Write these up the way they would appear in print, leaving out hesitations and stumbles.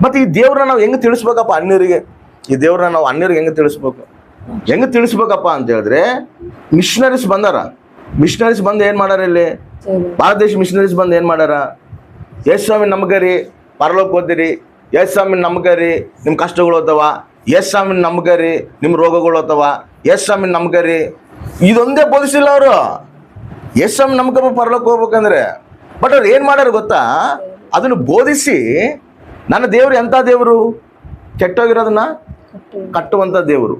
ಮತ್ತು ಈ ದೇವ್ರನ್ನ ನಾವು ಹೆಂಗೆ ತಿಳಿಸ್ಬೇಕಪ್ಪ ಅನ್ಯರಿಗೆ? ಈ ದೇವ್ರನ್ನ ನಾವು ಅನ್ಯರಿಗೆ ಹೆಂಗೆ ತಿಳಿಸ್ಬೇಕಪ್ಪ ಅಂತ ಹೇಳಿದ್ರೆ, ಮಿಷನರೀಸ್ ಬಂದಾರ. ಮಿಷನರೀಸ್ ಬಂದು ಏನು ಮಾಡ್ಯಾರ? ಇಲ್ಲಿ ಭಾರತ ದೇಶ ಮಿಷನರೀಸ್ ಬಂದು ಏನು ಮಾಡ್ಯಾರ? ಯೇಸು ಸ್ವಾಮಿ ನಮ್ಗರಿ ಪರಲೋಕ ಓದಿರಿ, ಯೇಸು ಸ್ವಾಮಿ ನಮ್ಗರಿ ನಿಮ್ಮ ಕಷ್ಟಗಳು ಹೋಗ್ತಾವ, ಯೇಸು ಸ್ವಾಮಿ ನಮ್ಗರಿ ನಿಮ್ಮ ರೋಗಗಳು ಹೋಗ್ತಾವ, ಯೇಸು ಸ್ವಾಮಿ ನಮ್ಗರಿ. ಇದೊಂದೇ ಬೋಧಿಸಿಲ್ಲ ಅವರು. ಯೇಸು ಸ್ವಾಮಿ ನಮ್ಗ ಪರಲೋಕ ಹೋಗ್ಬೇಕಂದ್ರೆ. ಬಟ್ ಅವ್ರು ಏನು ಮಾಡ್ಯಾರ ಗೊತ್ತಾ? ಅದನ್ನು ಬೋಧಿಸಿ, ನನ್ನ ದೇವರು ಎಂಥ ದೇವರು? ಕೆಟ್ಟೋಗಿರೋದನ್ನ ಕಟ್ಟುವಂಥ ದೇವರು.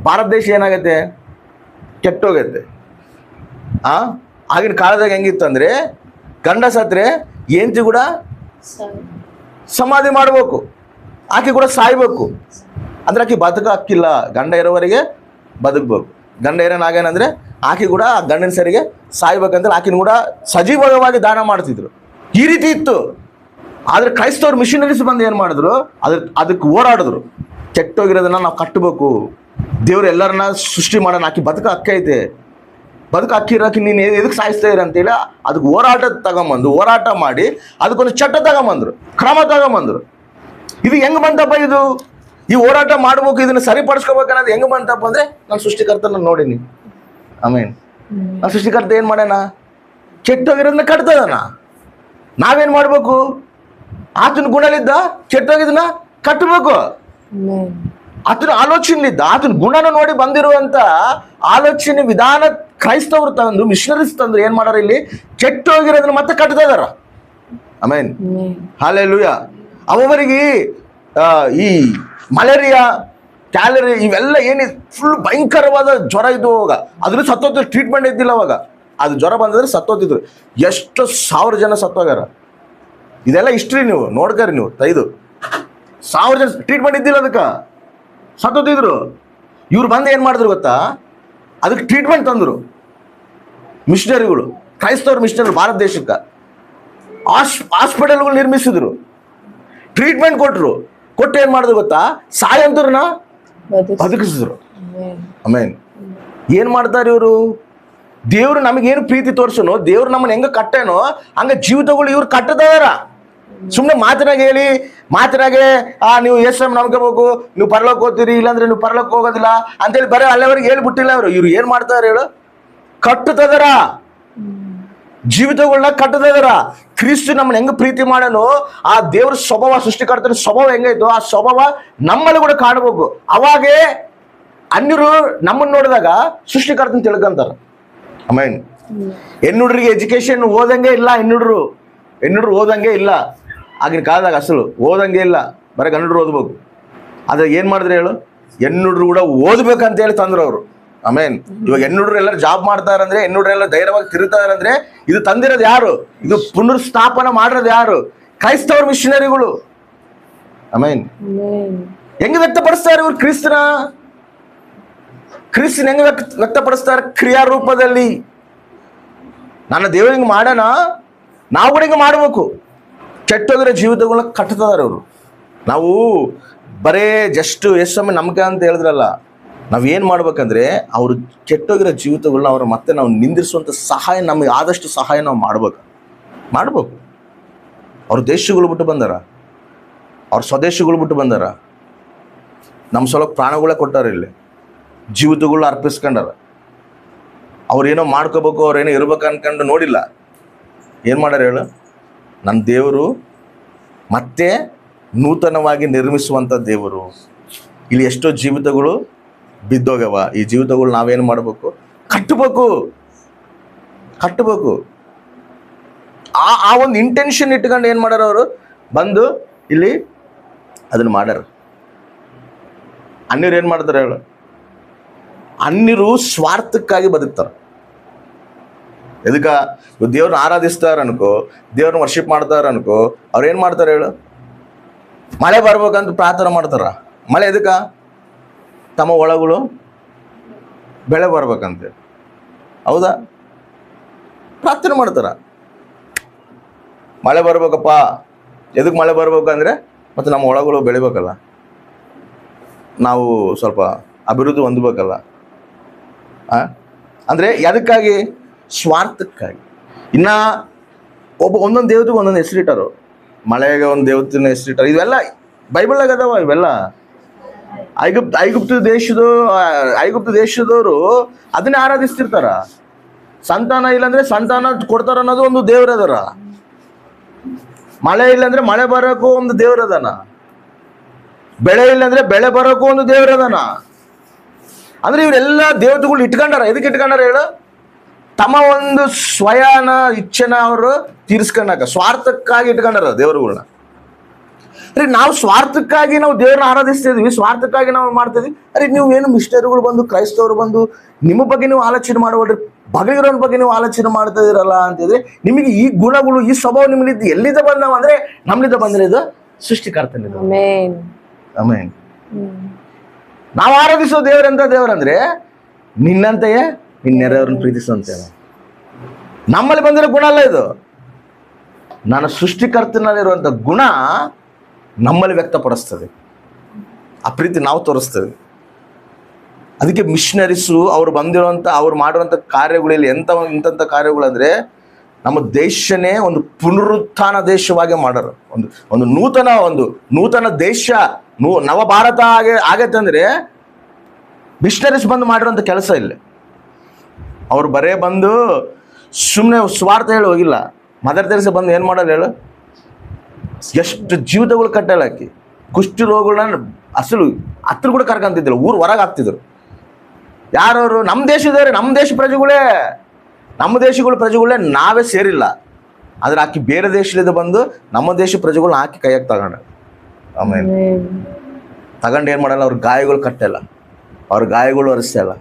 ಭಾರತ ದೇಶ ಏನಾಗೈತೆ? ಕೆಟ್ಟೋಗೈತೆ. ಆಗಿನ ಕಾಲದಾಗ ಹೆಂಗಿತ್ತು ಅಂದರೆ, ಗಂಡ ಸತ್ರೆ ಹೆಂಡತಿ ಕೂಡ ಸಮಾಧಿ ಮಾಡಬೇಕು, ಆಕೆ ಕೂಡ ಸಾಯ್ಬೇಕು. ಅಂದ್ರೆ ಆಕೆ ಹಕ್ಕಿಲ್ಲ. ಗಂಡ ಇರೋವರೆಗೆ ಬದುಕಬೇಕು. ಗಂಡ ಇರೋನಾಗೇನಂದ್ರೆ ಆಕೆ ಕೂಡ ಆ ಗಂಡನ ಸರಿಗೆ ಸಾಯ್ಬೇಕಂದ್ರೆ ಆಕಿನ ಕೂಡ ಸಜೀವವಾಗಿ ದಾನ ಮಾಡ್ತಿದ್ರು. ಈ ರೀತಿ ಇತ್ತು. ಆದರೆ ಕ್ರೈಸ್ತವ್ರು ಮಿಷನರೀಸ್ ಬಂದು ಏನು ಮಾಡಿದ್ರು? ಅದಕ್ಕೆ ಹೋರಾಡಿದ್ರು. ಕೆಟ್ಟೋಗಿರೋದನ್ನ ನಾವು ಕಟ್ಟಬೇಕು, ದೇವ್ರು ಎಲ್ಲರನ್ನ ಸೃಷ್ಟಿ ಮಾಡೋಣ, ಆಕೆ ಹಕ್ಕೈತೆ, ಹಕ್ಕಿರೋಕೆ ನೀನು ಎದಕ್ಕೆ ಸಾಯಿಸ್ತಾ ಇರ ಅಂತೇಳಿ ಅದಕ್ಕೆ ಹೋರಾಟ ಮಾಡಿ ಅದಕ್ಕೊಂದು ಚಟ್ಟ ತಗೊಂಬಂದ್ರು, ಕ್ರಮ ತಗೊಂಬಂದ್ರು. ಇದು ಹೆಂಗೆ ಬಂತಪ್ಪ? ಈ ಹೋರಾಟ ಮಾಡ್ಬೇಕು, ಇದನ್ನ ಸರಿಪಡಿಸ್ಕೋಬೇಕು ಅನ್ನೋದು ಹೆಂಗೆ ಬಂತಪ್ಪ ಅಂದ್ರೆ, ನಾನು ಸೃಷ್ಟಿಕರ್ತನ ನೋಡೀನಿ. ಆಮೇನ್. ನಾನು ಸೃಷ್ಟಿಕರ್ತ ಏನು ಮಾಡ್ಯಾನ? ಕೆಟ್ಟೋಗಿರೋದನ್ನ ಕಟ್ತದಾನ. ನಾವೇನು ಮಾಡ್ಬೇಕು? ಆತನ ಗುಣಲಿದ್ದ ಕೆಟ್ಟೋಗಿದ್ದನ್ನ ಕಟ್ಟಬೇಕು. ಆತನ ಆಲೋಚನೆಲಿದ್ದ ಆತನ ಗುಣನ ನೋಡಿ ಬಂದಿರುವಂತ ಆಲೋಚನೆ ವಿಧಾನ ಕ್ರೈಸ್ತವರು ತಂದು, ಮಿಷನರೀಸ್ ತಂದು ಏನ್ ಮಾಡಾರ? ಇಲ್ಲಿ ಕೆಟ್ಟೋಗಿರೋದನ್ನ ಮತ್ತೆ ಕಟ್ತಾ ಇದಾರ. ಆಮೇನ್. ಹಲ್ಲೆಲೂಯಾ. ಅವರಿಗೆ ಈ ಮಲೇರಿಯಾ, ಕ್ಯಾಲರಿ ಇವೆಲ್ಲ ಏನಿದೆ, ಫುಲ್ ಭಯಂಕರವಾದ ಜ್ವರ ಇದು. ಅವಾಗ ಅದ್ರ ಸತ್ತೋತ್ರ ಟ್ರೀಟ್ಮೆಂಟ್ ಇದ್ದಿಲ್ಲ. ಅವಾಗ ಅದು ಜ್ವರ ಬಂದ್ರೆ ಸತ್ತೋತಿದ್ರು. ಎಷ್ಟು 1000 ಜನ ಸತ್ತೋಗ್ಯಾರ. ಇದೆಲ್ಲ ಹಿಸ್ಟ್ರಿ, ನೀವು ನೋಡ್ಕರಿ. ನೀವು 1000 ಜನ ಟ್ರೀಟ್ಮೆಂಟ್ ಇದ್ದಿಲ್ಲ, ಅದಕ್ಕೆ ಸತ್ತೋತಿದ್ರು. ಇವ್ರು ಬಂದು ಏನು ಮಾಡಿದ್ರು ಗೊತ್ತಾ? ಅದಕ್ಕೆ ಟ್ರೀಟ್ಮೆಂಟ್ ತಂದರು ಮಿಷನರಿಗಳು, ಕ್ರೈಸ್ತವ್ರ ಮಿಷನರಿ. ಭಾರತ ದೇಶಕ್ಕೆ ಹಾಸ್ಪಿಟಲ್ಗಳು ನಿರ್ಮಿಸಿದ್ರು, ಟ್ರೀಟ್ಮೆಂಟ್ ಕೊಟ್ಟು ಏನು ಮಾಡಿದ್ರು ಗೊತ್ತಾ? ಸಾಯಂತರನ್ನ ಬದುಕಿಸಿದ್ರು. ಆಮೇನ್. ಏನು ಮಾಡ್ತಾರೆ ಇವರು? ದೇವ್ರು ನಮಗೇನು ಪ್ರೀತಿ ತೋರ್ಸನೋ, ದೇವ್ರು ನಮ್ಮನ್ನ ಹೆಂಗ ಕಟ್ಟೇನೋ ಹಂಗ ಜೀವಿತಗಳು ಇವ್ರು ಕಟ್ಟದಾರ. ಸುಮ್ಮನೆ ಮಾತಿನಾಗೆ ನೀವು ಯೇಸು ನಂಬ್ಕೋಬೇಕು, ನೀವು ಪರಲೋಕ ಹೋಗ್ತೀರಿ, ಇಲ್ಲಾಂದ್ರೆ ನೀವು ಪರಲೋಕ ಹೋಗೋದಿಲ್ಲ ಅಂತೇಳಿ ಬರೀ ಅಲ್ಲಿವರೆಗೆ ಹೇಳ್ಬಿಟ್ಟಿಲ್ಲ ಅವರು. ಇವ್ರು ಏನ್ ಮಾಡ್ತಾರೆ ಹೇಳು? ಕಟ್ಟುತ್ತದಾರ, ಜೀವಿತಗಳನ್ನ ಕಟ್ಟದಾರ. ಕ್ರಿಸ್ತು ನಮ್ಮನ್ನ ಹೆಂಗ ಪ್ರೀತಿ ಮಾಡೋನು, ಆ ದೇವ್ರ ಸ್ವಭಾವ, ಸೃಷ್ಟಿಕರ್ತನ ಸ್ವಭಾವ ಹೆಂಗೈತೋ ಆ ಸ್ವಭಾವ ನಮ್ಮಲ್ಲಿ ಕೂಡ ಕಾಣಬೇಕು. ಅವಾಗೇ ಅನ್ಯರು ನಮ್ಮನ್ನ ನೋಡಿದಾಗ ಸೃಷ್ಟಿಕರ್ತನ ತಿಳ್ಕೊಂತಾರ. ಆಮೇನ್. ಹೆಣ್ಣುಡ್ರಿಗೆ ಎಜುಕೇಶನ್ ಓದಂಗೆ ಇಲ್ಲ. ಹೆಣ್ಣುಡ್ರು ಓದಂಗೆ ಇಲ್ಲ. ಆಗಿನ ಕಾಲದಾಗ ಅಸಲು ಓದಂಗೆ ಇಲ್ಲ, ಬರೀ ಗಂಡುಡ್ರು ಓದ್ಬೇಕು. ಆದ್ರೆ ಏನ್ ಮಾಡಿದ್ರೆ ಹೇಳು? ಹೆಣ್ಣುಡ್ರು ಕೂಡ ಓದ್ಬೇಕಂತ ಹೇಳಿ ತಂದ್ರು ಅವರು. ಆಮೇನ್. ಇವಾಗ ಹೆಣ್ಣುಡ್ರು ಎಲ್ಲರೂ ಜಾಬ್ ಮಾಡ್ತಾರಂದ್ರೆ, ಹೆಣ್ಣುಡ್ರೆಲ್ಲ ಧೈರ್ಯವಾಗಿ ತಿರುಗ್ತಾರಂದ್ರೆ ಇದು ತಂದಿರೋದು ಯಾರು? ಇದು ಪುನರ್ ಸ್ಥಾಪನ ಮಾಡಿರೋದು ಯಾರು? ಕ್ರೈಸ್ತವ್ರ ಮಿಷನರಿಗಳು. ಆಮೇನ್. ಹೆಂಗೆ ವ್ಯಕ್ತಪಡಿಸ್ತಾರೆ ಇವ್ರು ಕ್ರಿಸ್ತನ ಹೆಂಗೆ ವ್ಯಕ್ತಪಡಿಸ್ತಾರೆ? ಕ್ರಿಯಾ ರೂಪದಲ್ಲಿ. ನನ್ನ ದೇವ್ರ ಹಿಂಗೆ ಮಾಡೋಣ, ನಾವು ಕೂಡ ಹಿಂಗೆ ಮಾಡಬೇಕು. ಕೆಟ್ಟೋಗಿರೋ ಜೀವಿತಗಳನ್ನ ಕಟ್ತಿದ್ದಾರೆ ಅವರು. ನಾವು ಬರೇ ಜಸ್ಟ್ ಎಷ್ಟು ಸಮಯ ನಮ್ಗೆ ಅಂತ ಹೇಳಿದ್ರಲ್ಲ, ನಾವೇನು ಮಾಡ್ಬೇಕಂದ್ರೆ ಅವರು ಕೆಟ್ಟೋಗಿರೋ ಜೀವಿತಗಳನ್ನ ಅವ್ರ ಮತ್ತೆ ನಾವು ನಿಂದಿರಿಸುವಂಥ ಸಹಾಯ, ನಮಗೆ ಆದಷ್ಟು ಸಹಾಯ ನಾವು ಮಾಡ್ಬೇಕು. ಅವ್ರ ದೇಶಗಳು ಬಿಟ್ಟು ಬಂದಾರ, ಅವ್ರ ಸ್ವದೇಶಗಳು ಬಿಟ್ಟು ಬಂದಾರ, ನಮ್ಮ ಸಲುವಾಗಿ ಪ್ರಾಣಗಳೇ ಕೊಟ್ಟಾರ, ಇಲ್ಲಿ ಜೀವಿತಗಳನ್ನ ಅರ್ಪಿಸ್ಕೊಂಡಾರ. ಅವ್ರೇನೋ ಮಾಡ್ಕೋಬೇಕು, ಅವ್ರೇನೋ ಇರ್ಬೇಕು ಅನ್ಕೊಂಡು ನೋಡಿಲ್ಲ. ಏನು ಮಾಡ್ಯಾರ ಹೇಳು? ನನ್ನ ದೇವರು ಮತ್ತೆ ನೂತನವಾಗಿ ನಿರ್ಮಿಸುವಂಥ ದೇವರು. ಇಲ್ಲಿ ಎಷ್ಟೋ ಜೀವಿತಗಳು ಬಿದ್ದೋಗವ. ಈ ಜೀವಿತಗಳು ನಾವೇನು ಮಾಡಬೇಕು? ಕಟ್ಟಬೇಕು. ಆ ಒಂದು ಇಂಟೆನ್ಷನ್ ಇಟ್ಕೊಂಡು ಏನು ಮಾಡ್ಯಾರ ಅವರು? ಬಂದು ಇಲ್ಲಿ ಅದನ್ನು ಮಾಡ್ಯಾರ. ಅನ್ಯರು ಏನು ಮಾಡ್ತಾರೆ ಹೇಳು? ಅನ್ಯರು ಸ್ವಾರ್ಥಕ್ಕಾಗಿ ಬದುಕ್ತಾರೆ. ಎದಕ್ಕ? ದೇವ್ರನ್ನ ಆರಾಧಿಸ್ತಾರ ಅನ್ಕೋ, ದೇವ್ರನ್ನ ವರ್ಷಿಪ್ ಮಾಡ್ತಾರ ಅನ್ಕೋ, ಅವ್ರು ಏನು ಮಾಡ್ತಾರೆ ಹೇಳು? ಮಳೆ ಬರ್ಬೇಕಂತ ಪ್ರಾರ್ಥನೆ ಮಾಡ್ತಾರ. ಮಳೆ ಎದಕ್ಕ? ತಮ್ಮ ಒಳಗಳು ಬೆಳೆ ಬರ್ಬೇಕಂತೆ. ಹೌದಾ? ಪ್ರಾರ್ಥನೆ ಮಾಡ್ತಾರ. ಮಳೆ ಬರ್ಬೇಕಪ್ಪ. ಎದಕ್ಕೆ ಮಳೆ ಬರ್ಬೇಕಂದ್ರೆ ಮತ್ತು ನಮ್ಮ ಒಳಗಳು ಬೆಳಿಬೇಕಲ್ಲ, ನಾವು ಸ್ವಲ್ಪ ಅಭಿವೃದ್ಧಿ ಹೊಂದಬೇಕಲ್ಲ. ಅಂದರೆ ಎದಕ್ಕಾಗಿ? ಸ್ವಾರ್ಥಕ್ಕಾಗಿ. ಒಂದೊಂದು ದೇವತೆಗೆ ಒಂದೊಂದು ಹೆಸರಿಟ್ಟಾರು. ಮಳೆಗೆ ಒಂದು ದೇವತಿನ ಹೆಸರಿಟ್ಟಾರು. ಇವೆಲ್ಲ ಬೈಬಲ್ನಾಗ ಅದಾವ ಇವೆಲ್ಲ. ಐಗುಪ್ತ ದೇಶದವರು ಅದನ್ನೇ ಆರಾಧಿಸ್ತಿರ್ತಾರ. ಸಂತಾನ ಇಲ್ಲಾಂದ್ರೆ ಸಂತಾನ ಕೊಡ್ತಾರ ಅನ್ನೋದು ಒಂದು ದೇವ್ರದರ. ಮಳೆ ಇಲ್ಲಾಂದ್ರೆ ಮಳೆ ಬರೋಕ್ಕೂ ಒಂದು ದೇವ್ರದನ. ಬೆಳೆ ಇಲ್ಲಾಂದ್ರೆ ಬೆಳೆ ಬರೋಕ್ಕೂ ಒಂದು ದೇವ್ರದನ. ಅಂದ್ರೆ ಇವರೆಲ್ಲ ದೇವತೆಗಳು ಇಟ್ಕೊಂಡಾರ. ಎದಕ್ಕೆ ಇಟ್ಕೊಂಡಾರ ಹೇಳು? ತಮ್ಮ ಒಂದು ಸ್ವಯನ ಇಚ್ಛೆನ ಅವರು ತೀರಿಸ್ಕೊಂಡಾಕ, ಸ್ವಾರ್ಥಕ್ಕಾಗಿ ಇಟ್ಕೊಂಡಾರ ದೇವರುಗಳನ್ನ. ಅರೆ ನಾವು ಸ್ವಾರ್ಥಕ್ಕಾಗಿ ನಾವು ದೇವ್ರನ್ನ ಆರಾಧಿಸ್ತಿದ್ವಿ, ಸ್ವಾರ್ಥಕ್ಕಾಗಿ ನಾವು ಮಾಡ್ತಿದ್ವಿ. ಅರೆ ನೀವು ಏನು ಮಿಸ್ಟರ್ಗಳು ಬಂದು, ಕ್ರೈಸ್ತವರು ಬಂದು ನಿಮ್ಮ ಬಗ್ಗೆ ನೀವು ಆಲೋಚನೆ ಮಾಡಬೇಡ್ರಿ, ಬಗಲಿರೋನ್ ಬಗ್ಗೆ ನೀವು ಆಲೋಚನೆ ಮಾಡ್ತಾ ಇರಲ್ಲ ಅಂತಿದ್ರೆ, ನಿಮಗೆ ಈ ಗುಣಗಳು, ಈ ಸ್ವಭಾವ ನಿಮ್ಮಲ್ಲಿದ್ದು ಎಲ್ಲಿಂದ ಬಂದಾವ ಅಂದ್ರೆ ನಮ್ಲಿಂದ ಬಂದ್ರೆ ಇದು ಸೃಷ್ಟಿಕರ್ತನಿದು. ಆಮೆನ್. ನಾವು ಆರಾಧಿಸೋ ದೇವರೆಂತ ದೇವರಂದ್ರೆ ನಿನ್ನಂತೆಯೇ ನಿನ್ನ ನೆರೆಯವ್ರನ್ನ ಪ್ರೀತಿಸುವಂತೇವೆ. ನಮ್ಮಲ್ಲಿ ಬಂದಿರೋ ಗುಣ ಅಲ್ಲ ಇದು. ನಾನು ಸೃಷ್ಟಿಕರ್ತನಲ್ಲಿರುವಂಥ ಗುಣ ನಮ್ಮಲ್ಲಿ ವ್ಯಕ್ತಪಡಿಸ್ತದೆ. ಆ ಪ್ರೀತಿ ನಾವು ತೋರಿಸ್ತೇವೆ. ಅದಕ್ಕೆ ಮಿಷನರೀಸು ಅವ್ರು ಬಂದಿರುವಂಥ, ಅವ್ರು ಮಾಡುವಂಥ ಕಾರ್ಯಗಳಲ್ಲಿ ಇಂಥ ಕಾರ್ಯಗಳಂದ್ರೆ ನಮ್ಮ ದೇಶನೇ ಒಂದು ಪುನರುತ್ಥಾನ ದೇಶವಾಗಿ ಮಾಡೋರು. ಒಂದು ನೂತನ ದೇಶ, ನವ ಭಾರತ ಆಗೈತೆ ಅಂದ್ರೆ ಮಿಷನರೀಸ್ ಬಂದು ಮಾಡಿರೋಂಥ ಕೆಲಸ ಇಲ್ಲ. ಅವ್ರು ಬರೇ ಬಂದು ಸುಮ್ಮನೆ ಸ್ವಾರ್ಥ ಹೇಳಿ ಹೋಗಿಲ್ಲ. ಮದರ್ ತೆರೇಸಾ ಬಂದು ಏನು ಮಾಡೋದು ಹೇಳು? ಎಷ್ಟು ಜೀವಿತಗಳು ಕಟ್ಟಲಾಕಿ ಕುಷ್ಠ ರೋಗಗಳನ್ನ ಅಸಲು ಹತ್ರ ಕೂಡ ಕರ್ಕೊಂತಿದ್ರು, ಊರು ಹೊರಗೆ ಹಾಕ್ತಿದ್ರು. ಯಾರವರು? ನಮ್ಮ ದೇಶದವ್ರೆ, ನಮ್ಮ ದೇಶ ಪ್ರಜೆಗಳೇ ನಾವೇ ಸೇರಿಲ್ಲ. ಆದ್ರೆ ಆಕಿ ಬೇರೆ ದೇಶದಿಂದ ಬಂದು ನಮ್ಮ ದೇಶ ಪ್ರಜೆಗಳನ್ನ ಹಾಕಿ ಕೈಯಾಗಿ ತಗೊಂಡ. ಆಮೇಲೆ ತಗೊಂಡು ಏನು ಮಾಡಲ್ಲ, ಅವ್ರ ಗಾಯಗಳು ಕಟ್ಟಲ್ಲ, ಅವ್ರ ಗಾಯಗಳು ಒರೆಸಲ್ಲ.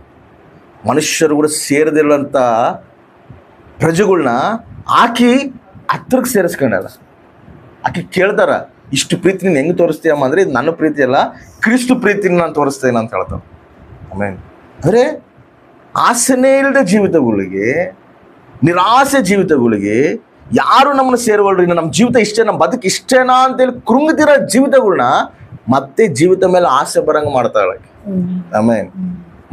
ಮನುಷ್ಯರು ಕೂಡ ಸೇರದಿಲ್ಲಂಥ ಪ್ರಜೆಗಳನ್ನ ಆಕಿ ಹತ್ರಕ್ಕೆ ಸೇರಿಸ್ಕೊಂಡಲ್ಲ. ಆಕೆ ಕೇಳ್ತಾರ, ಇಷ್ಟು ಪ್ರೀತಿ ನೀನು ಹೆಂಗೆ ತೋರಿಸ್ತೀಯಮ್ಮ ಅಂದ್ರೆ, ಇದು ನನ್ನ ಪ್ರೀತಿ ಅಲ್ಲ, ಕ್ರಿಸ್ತು ಪ್ರೀತಿನ ನಾನು ತೋರಿಸ್ತೇನೆ ಅಂತ ಹೇಳ್ತಾನೆ. ಆಮೇಲೆ ಅಂದರೆ ಆಸೆನೇ ಇಲ್ಲದ ಜೀವಿತಗಳಿಗೆ, ನಿರಾಸೆ ಜೀವಿತಗಳಿಗೆ ಯಾರು ನಮ್ಮನ್ನು ಸೇರುವಲ್ರಿ, ನಮ್ಮ ಜೀವಿತ ಇಷ್ಟೇ, ನಮ್ಮ ಬದುಕು ಇಷ್ಟೇನಾ ಅಂತೇಳಿ ಕೃಂಗತಿರೋ ಜೀವಿತಗಳನ್ನ ಮತ್ತೆ ಜೀವಿತ ಮೇಲೆ ಆಸೆ ಬರಂಗ ಮಾಡ್ತಾಳ. ಆಮೇಲೆ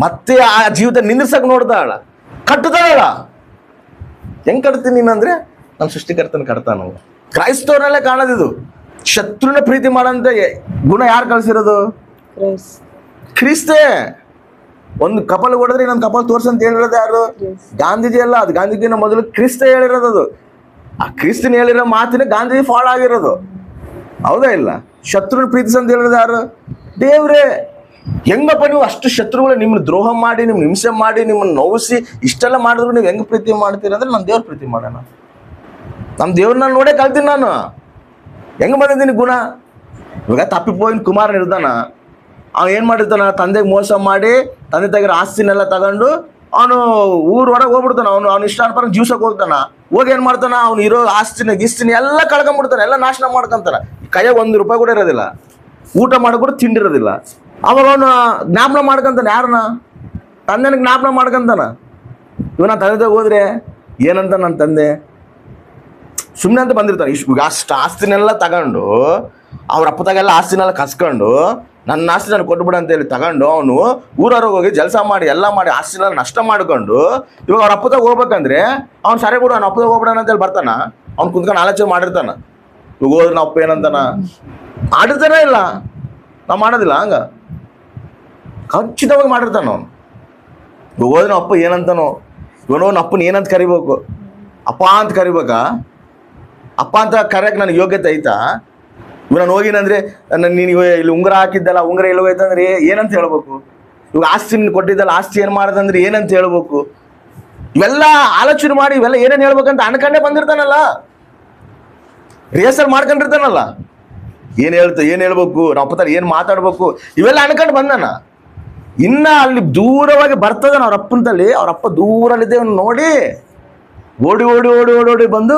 ಮತ್ತೆ ಆ ಜೀವಿತ ನಿಂದ್ರಸಕ್ ನೋಡ್ತಾಳ, ಕಟ್ಟತಾಳ. ಹೆಂಗ್ ಕಟ್ತೀನಿ ನೀನಂದ್ರೆ ನಮ್ಮ ಸೃಷ್ಟಿಕರ್ತನ ಕಟ್ತಾನ. ಕ್ರೈಸ್ತವ್ರನ್ನಲ್ಲೇ ಕಾಣೋದಿದು. ಶತ್ರುನ ಪ್ರೀತಿ ಮಾಡೋಂಥ ಗುಣ ಯಾರು ಕಳ್ಸಿರೋದು? ಕ್ರಿಸ್ತೇ. ಒಂದು ಕಪಲ್ ಹೊಡೆದ್ರೆ ಇನ್ನೊಂದು ಕಪಲ್ ತೋರ್ಸಂತ ಹೇಳಿರೋದು ಯಾರು? ಗಾಂಧೀಜಿ ಅಲ್ಲ, ಅದು ಗಾಂಧೀಜಿನ ಮೊದಲು ಕ್ರಿಸ್ತ ಹೇಳಿರೋದು. ಅದು ಆ ಕ್ರಿಸ್ತನ ಹೇಳಿರೋ ಮಾತಿನ ಗಾಂಧೀಜಿ ಫಾಲೋ ಆಗಿರೋದು. ಹೌದಾ ಇಲ್ಲ? ಶತ್ರುನ ಪ್ರೀತಿಸಂತ ಹೇಳಿರೋದು ಯಾರು? ದೇವ್ರೇ. ಹೆಂಗಪ್ಪ ನೀವು ಅಷ್ಟು ಶತ್ರುಗಳು ನಿಮ್ಮನ್ನ ದ್ರೋಹ ಮಾಡಿ, ನಿಮ್ನ ಹಿಂಸೆ ಮಾಡಿ, ನಿಮ್ಮನ್ನ ನೋವಿಸಿ ಇಷ್ಟೆಲ್ಲ ಮಾಡಿದ್ರು ನೀವು ಹೆಂಗೆ ಪ್ರೀತಿ ಮಾಡ್ತೀರ ಅಂದ್ರೆ, ನಮ್ಮ ದೇವ್ರ ಪ್ರೀತಿ ಮಾಡೋಣ. ನಮ್ಮ ದೇವ್ರನ್ನ ನೋಡೇ ಕಲ್ತೀನಿ ನಾನು. ಹೆಂಗೆ ಬಂದಿದ್ದೀನಿ ಗುಣ? ಇವಾಗ ತಪ್ಪಿపోయిన ಕುಮಾರನ ಇರ್ತಾನ, ಅವ್ನು ಏನು ಮಾಡಿರ್ತಾನ, ತಂದೆಗೆ ಮೋಸ ಮಾಡಿ ತಂದೆ ತಾಯಿರ ಆಸ್ತಿನೆಲ್ಲ ತಗೊಂಡು ಅವನು ಊರ್ ಹೊರಗೆ ಹೋಗ್ಬಿಡ್ತಾನ. ಅವ್ನು ಇಷ್ಟಾನುಪ್ರಕಾರ ಜೀವ್ಸಕ್ಕೆ ಹೋಗ್ತಾನ. ಹೋಗಿ ಏನು ಮಾಡ್ತಾನ, ಅವ್ನು ಇರೋ ಗಿಸ್ತಿನಿ ಎಲ್ಲ ಕಳ್ಕೊಂಡ್ಬಿಡ್ತಾನೆ, ಎಲ್ಲ ನಾಶನ ಮಾಡ್ಕೊಂತಾನ. ಕೈಯಾಗ ₹1 ಕೂಡ ಇರೋದಿಲ್ಲ, ಊಟ ಮಾಡೋ ಕೂಡ ತಿಂಡಿರೋದಿಲ್ಲ. ಅವಾಗ ಅವನು ಜ್ಞಾಪನ ಮಾಡ್ಕೊಂತಾನೆ. ಯಾರನ್ನ? ತಂದೆನ ಜ್ಞಾಪನ ಮಾಡ್ಕೊಂತಾನ. ಇವನ ತಂದೆ ಹೋದ್ರೆ ಏನಂತ, ನನ್ನ ತಂದೆ ಸುಮ್ಮನೆ ಅಂತ ಬಂದಿರ್ತಾನೆ. ಅಷ್ಟು ಆಸ್ತಿನೆಲ್ಲ ತಗೊಂಡು, ಅವ್ರ ಅಪ್ಪದಾಗೆಲ್ಲ ಆಸ್ತಿನೆಲ್ಲ ಕಸ್ಕೊಂಡು, ನನ್ನ ಆಸ್ತಿ ನಾನು ಕೊಟ್ಬಿಡ ಅಂತೇಳಿ ತಗೊಂಡು ಅವನು ಊರವ್ರಿಗೆ ಹೋಗಿ ಜಲಸ ಮಾಡಿ ಎಲ್ಲ ಮಾಡಿ ಆಸ್ತಿನೆಲ್ಲ ನಷ್ಟ ಮಾಡ್ಕೊಂಡು, ಇವಾಗ ಅವ್ರ ಅಪ್ಪದಾಗ ಹೋಗ್ಬೇಕಂದ್ರೆ ಅವ್ನು ಸರಿ ಬಿಡು, ಅವ್ನು ಅಪ್ಪದಾಗ ಹೋಗ್ಬಿಡೋಣ ಅಂತೇಳಿ ಬರ್ತಾನ. ಅವ್ನು ಕುಂತ್ಕೊಂಡು ಆಲೋಚನೆ ಮಾಡಿರ್ತಾನ. ಇವಾಗ ಹೋದ್ರೆ ನಾವು ಅಪ್ಪ ಏನಂತಾನ? ಆಡಿರ್ತಾನೆ ಇಲ್ಲ, ನಾವು ಮಾಡೋದಿಲ್ಲ. ಹಂಗ ಖಚಿತವಾಗಿ ಮಾಡಿರ್ತಾನ ಅವನು. ಇವಾಗ ಹೋದ್ರೆ ನಾವು ಅಪ್ಪ ಏನಂತಾನೋ, ಇವನವನ್ನ ಅಪ್ಪನ ಏನಂತ ಕರಿಬೇಕು? ಅಪ್ಪ ಅಂತ ಕರಿಬೇಕಾ? ಅಪ್ಪ ಅಂತ ಕರೆಯಕ್ಕೆ ನನಗೆ ಯೋಗ್ಯತೆ ಐತಾ? ಇವಾಗ ನಾನು ಹೋಗಿನಂದ್ರೆ ನೀನು ಇಲ್ಲಿ ಉಂಗುರ ಹಾಕಿದ್ದಲ್ಲ, ಉಂಗುರ ಎಲ್ಲಿ ಹೋಯ್ತಂದ್ರೆ ಏನಂತ ಹೇಳ್ಬೇಕು? ಇವಾಗ ಆಸ್ತಿ ನೀನು ಕೊಟ್ಟಿದ್ದಲ್ಲ, ಆಸ್ತಿ ಏನು ಮಾಡ್ದಂದ್ರೆ ಏನಂತ ಹೇಳ್ಬೇಕು? ಇವೆಲ್ಲ ಆಲೋಚನೆ ಮಾಡಿ ಇವೆಲ್ಲ ಏನೇನು ಹೇಳ್ಬೇಕಂತ ಅನ್ಕೊಂಡೇ ಬಂದಿರ್ತಾನಲ್ಲ, ರಿಹರ್ಸಲ್ ಮಾಡ್ಕೊಂಡಿರ್ತಾನಲ್ಲ. ಏನು ಹೇಳ್ಬೇಕು, ನಾವು ಅಪ್ಪದಲ್ಲಿ ಏನು ಮಾತಾಡ್ಬೇಕು, ಇವೆಲ್ಲ ಅನ್ಕೊಂಡು ಬಂದಾನ. ಇನ್ನ ಅಲ್ಲಿ ದೂರವಾಗಿ ಬರ್ತದಾನ ಅವ್ರ ಅಪ್ಪಂತಲ್ಲಿ. ಅವ್ರ ಅಪ್ಪ ದೂರಲ್ಲಿದ್ದೆ ನೋಡಿ ಓಡಿ ಓಡಿ ಓಡಿ ಓಡಿ ಓಡಿ ಬಂದು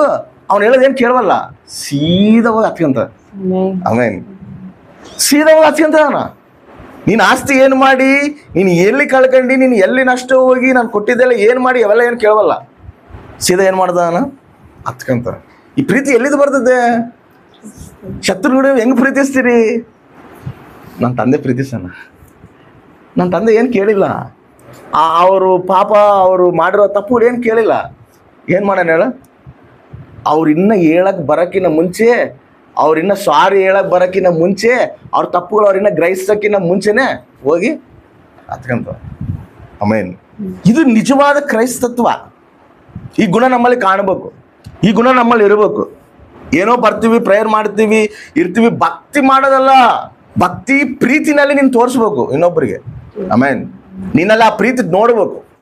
ಅವ್ನು ಹೇಳೋದೇನು ಕೇಳವಲ್ಲ, ಸೀದವಾಗಿ ಹತ್ಕೊಂತ. ಆಮೇಲೆ ಸೀದವಾಗಿ ಹತ್ಕೊಂತಾನ. ನೀನು ಆಸ್ತಿ ಏನು ಮಾಡಿ, ನೀನು ಎಲ್ಲಿ ಕಳ್ಕೊಂಡು, ನೀನು ಎಲ್ಲಿ ನಷ್ಟ ಹೋಗಿ, ನಾನು ಕೊಟ್ಟಿದ್ದೆಲ್ಲ ಏನು ಮಾಡಿ, ಅವೆಲ್ಲ ಏನು ಕೇಳವಲ್ಲ. ಸೀದಾ ಏನು ಮಾಡ್ದಾನ? ಹತ್ಕೊಂತ. ಈ ಪ್ರೀತಿ ಎಲ್ಲಿದ್ದು ಬರ್ತದೆ? ಶತ್ರುಗಳು ಹೆಂಗೆ ಪ್ರೀತಿಸ್ತೀರಿ? ನನ್ನ ತಂದೆ ಪ್ರೀತಿಸೋಣ. ನನ್ನ ತಂದೆ ಏನು ಕೇಳಿಲ್ಲ, ಅವರು ಪಾಪ ಅವರು ಮಾಡಿರೋ ತಪ್ಪುಗಳು ಏನು ಕೇಳಿಲ್ಲ. ಏನು ಮಾಡೋಣ ಹೇಳ? ಅವ್ರು ಇನ್ನೂ ಹೇಳಕ್ಕೆ ಬರೋಕ್ಕಿಂತ ಮುಂಚೆ ಅವ್ರಿನ್ನ ಸಾರಿ ಹೇಳಕ್ ಬರೋಕ್ಕಿಂತ ಮುಂಚೆ ಅವ್ರ ತಪ್ಪುಗಳು ಅವ್ರಿನ್ನ ಗ್ರಹಿಸೋಕ್ಕಿಂತ ಮುಂಚೆನೆ ಹೋಗಿ ಹತ್ಕೊಂತ. ಆಮೇನ್. ಇದು ನಿಜವಾದ ಕ್ರೈಸ್ತತ್ವ. ಈ ಗುಣ ನಮ್ಮಲ್ಲಿ ಕಾಣಬೇಕು, ಈ ಗುಣ ನಮ್ಮಲ್ಲಿ ಇರಬೇಕು. ಏನೋ ಬರ್ತೀವಿ, ಪ್ರೇಯರ್ ಮಾಡ್ತೀವಿ, ಇರ್ತೀವಿ, ಭಕ್ತಿ ಮಾಡೋದಲ್ಲ. ಭಕ್ತಿ ಪ್ರೀತಿನಲ್ಲಿ ನೀನು ತೋರಿಸ್ಬೇಕು ಇನ್ನೊಬ್ಬರಿಗೆ. ಆಮೇನ್. ನೀನಲ್ಲಿ ಆ ಪ್ರೀತಿ ನೋಡ್ಬೇಕು.